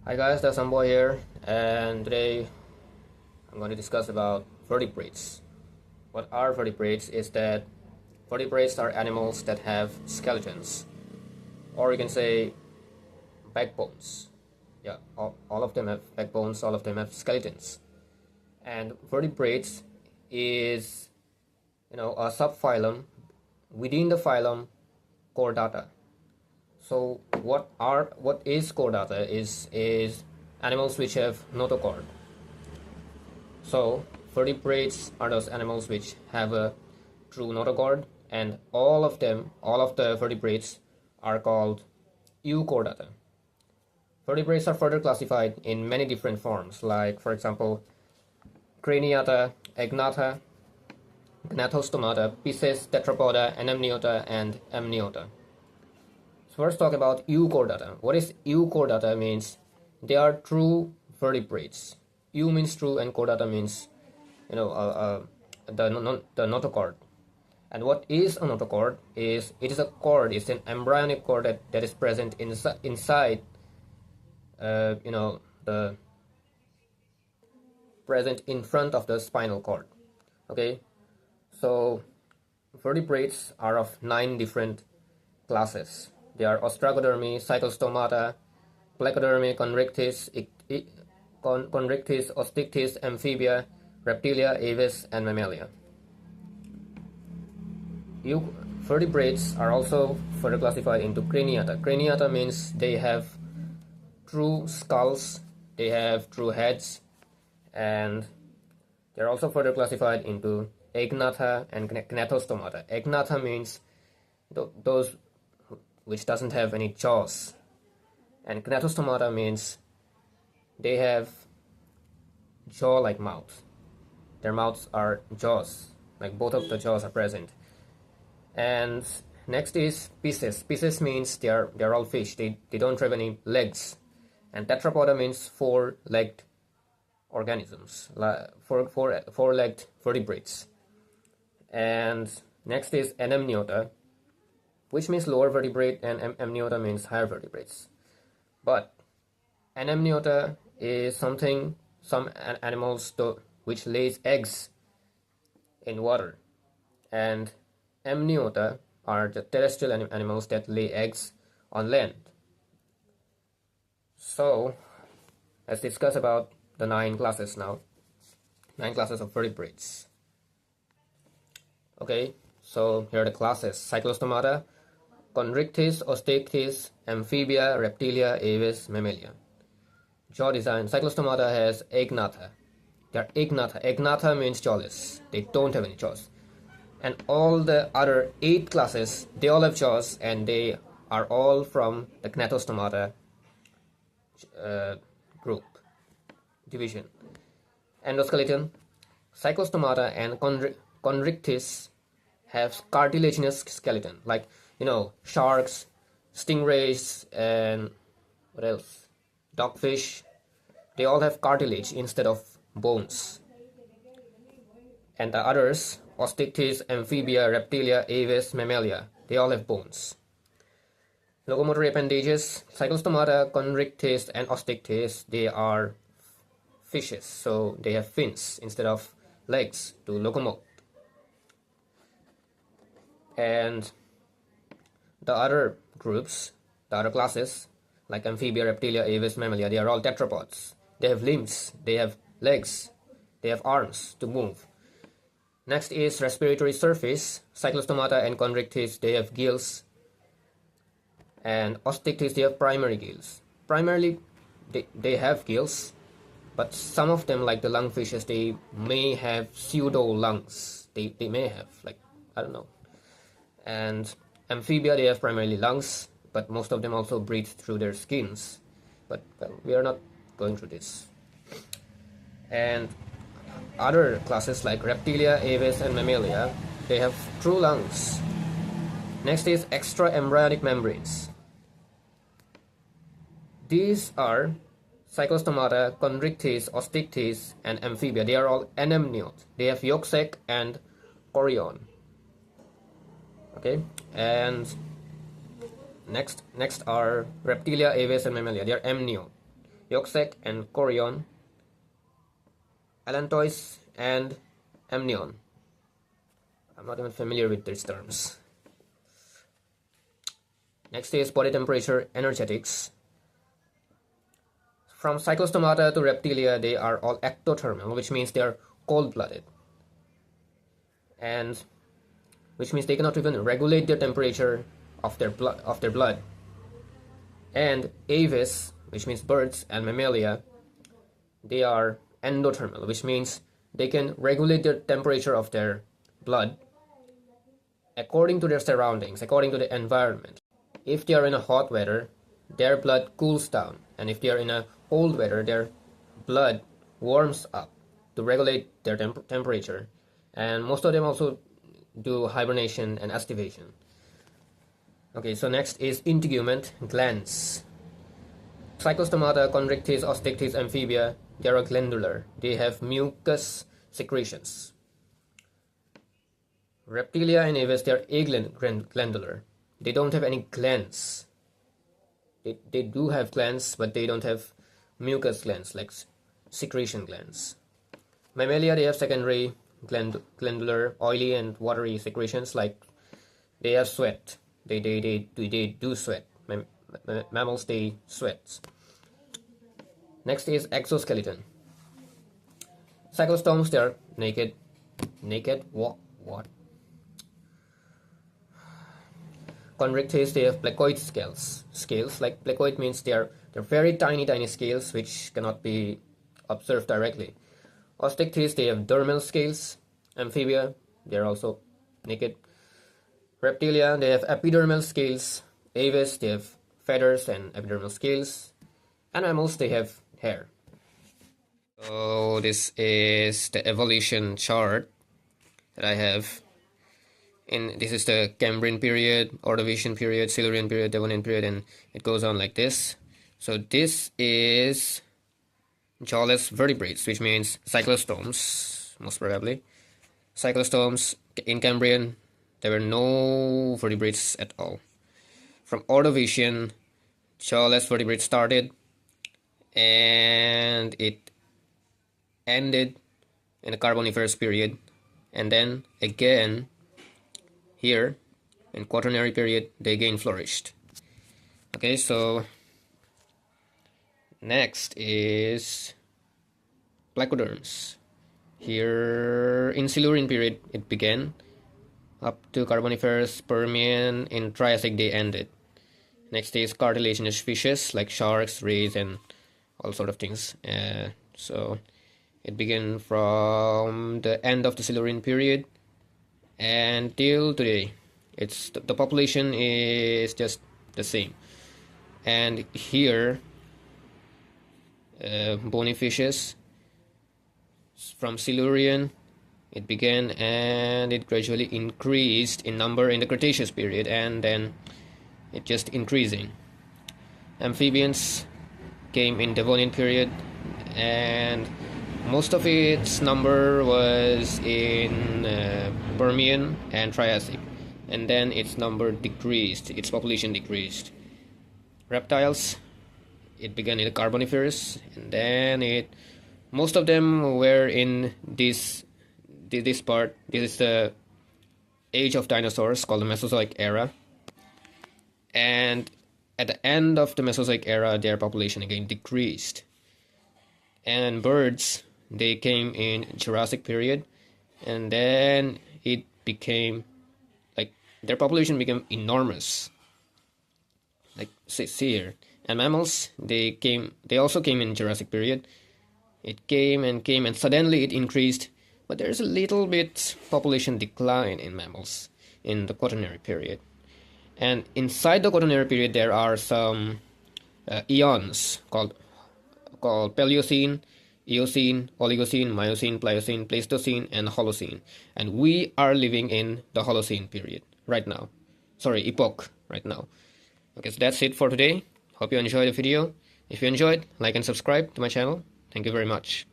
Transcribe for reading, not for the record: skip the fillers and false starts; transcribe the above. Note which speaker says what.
Speaker 1: Hi guys, that's Boy here, and today I'm going to discuss about vertebrates. What are vertebrates is that vertebrates are animals that have skeletons, or you can say backbones. Yeah, all of them have backbones, all of them have skeletons. And vertebrates is a subphylum within the phylum Chordata. So what is Chordata is animals which have notochord. So vertebrates are those animals which have a true notochord, and all of the vertebrates are called euchordata. Vertebrates are further classified in many different forms, like for example, craniata, agnata, gnatostomata, pisces, tetrapoda, anemniota, and amniota. So first talk about euchordata. What is euchordata means? They are true vertebrates. Eu means true and chordata means the notochord. And what is a notochord is it is a cord, it's an embryonic cord that is present inside the present in front of the spinal cord. Okay, so vertebrates are of 9 different classes. They are ostracodermy, cyclostomata, placodermy, conrictis, ostictis, amphibia, reptilia, aves, and mammalia. Vertebrates are also further classified into craniata. Craniata means they have true skulls, they have true heads, and they're also further classified into agnata and gnatostomata. Agnata means those which doesn't have any jaws, and gnatostomata means they have jaw-like mouth. Their mouths are jaws, like both of the jaws are present. And next is pisces. Pisces means they're all fish. They don't have any legs. And tetrapoda means four-legged organisms, four-legged vertebrates. And next is anemniota, which means lower vertebrate, and amniota means higher vertebrates. But anemniota is some animals which lays eggs in water, and amniota are the terrestrial animals that lay eggs on land. So let's discuss about the 9 classes now. 9 classes of vertebrates. Okay, so here are the classes: cyclostomata, conrictis, ostictis, amphibia, reptilia, aves, mammalia. Jaw design: cyclostomata has agnata. They are agnata. Agnata means jawless. They don't have any jaws. And all the other 8 classes, they all have jaws, and they are all from the gnatostomata group division. Endoskeleton: cyclostomata and conrictis have cartilaginous skeleton, like sharks, stingrays, and what else? Dogfish. They all have cartilage instead of bones. And the others, ostictis, amphibia, reptilia, aves, mammalia, they all have bones. Locomotory appendages: cyclostomata, conrictis, and ostictis, they are fishes, so they have fins instead of legs to locomote. And the other groups, the other classes, like amphibia, reptilia, aves, mammalia, they are all tetrapods. They have limbs, they have legs, they have arms to move. Next is respiratory surface. Cyclostomata and conrictis, they have gills, and ostictis, they have primary gills. Primarily, they have gills, but some of them, like the lungfishes, they may have pseudo lungs. They may have, like, I don't know. And amphibia, they have primarily lungs, but most of them also breathe through their skins. But well, we are not going through this. And other classes like reptilia, aves, and mammalia, they have true lungs. Next is extra embryonic membranes. These are cyclostomata, conrictis, ostictis, and amphibia. They are all anemniote. They have yolk sac and chorion. Okay, and next are reptilia, aves, and mammalia. They are amniote. yolk and chorion, allantois and amnion. I'm not even familiar with these terms. Next is body temperature energetics. From cyclostomata to reptilia, they are all ectothermal, which means they are cold-blooded, and which means they cannot even regulate their temperature of their blood. And aves, which means birds, and mammalia, they are endothermal, which means they can regulate the temperature of their blood according to their surroundings, according to the environment. If they are in a hot weather, their blood cools down, and if they are in a cold weather, their blood warms up to regulate their temperature. And most of them also do hibernation and aestivation. Okay, so next is integument glands. Cyclostomata, chondrichthyes, osteichthyes, amphibia, they are glandular. They have mucus secretions. Reptilia and aves, they are aglandular. They don't have any glands. They do have glands, but they don't have mucus glands like secretion glands. Mammalia, they have secondary glandular, oily and watery secretions, like they have sweat. They do sweat. Mammals, they sweat. Next is exoskeleton. Cyclostomes, they are naked. What? Chondrichthyes, they have placoid scales. Like placoid means they're very tiny scales which cannot be observed directly. Osteichthyes, they have dermal scales. Amphibia, they are also naked. Reptilia, they have epidermal scales. Aves, they have feathers and epidermal scales. And mammals, they have hair. So this is the evolution chart that I have. This is the Cambrian period, Ordovician period, Silurian period, Devonian period, and it goes on like this. So this is jawless vertebrates, which means cyclostomes, most probably. Cyclostomes in Cambrian, there were no vertebrates at all. From Ordovician, jawless vertebrates started, and it ended in the Carboniferous period, and then again here in Quaternary period they again flourished. Okay, so next is placoderms. Here in Silurian period it began up to Carboniferous, Permian. In Triassic they ended. Next is cartilaginous fishes like sharks, rays, and all sort of things. So it began from the end of the Silurian period until today. It's the population is just the same. And here bony fishes from Silurian, it began and it gradually increased in number in the Cretaceous period, and then it just increasing. Amphibians came in Devonian period, and most of its number was in Permian and Triassic, and then its number decreased, its population decreased. Reptiles, it began in the Carboniferous, and then most of them were in this part. This is the age of dinosaurs called the Mesozoic era, and at the end of the Mesozoic era their population again decreased. And birds, they came in Jurassic period, and then it became like their population became enormous, like see here. And mammals, they also came in Jurassic period. It came and suddenly it increased, but there's a little bit population decline in mammals in the Quaternary period. And inside the Quaternary period there are some eons called Paleocene, Eocene, Oligocene, Miocene, Pliocene, Pleistocene, and Holocene. And we are living in the Holocene period right now. Sorry, epoch right now. Okay, so that's it for today. Hope you enjoyed the video. If you enjoyed, like and subscribe to my channel. Thank you very much.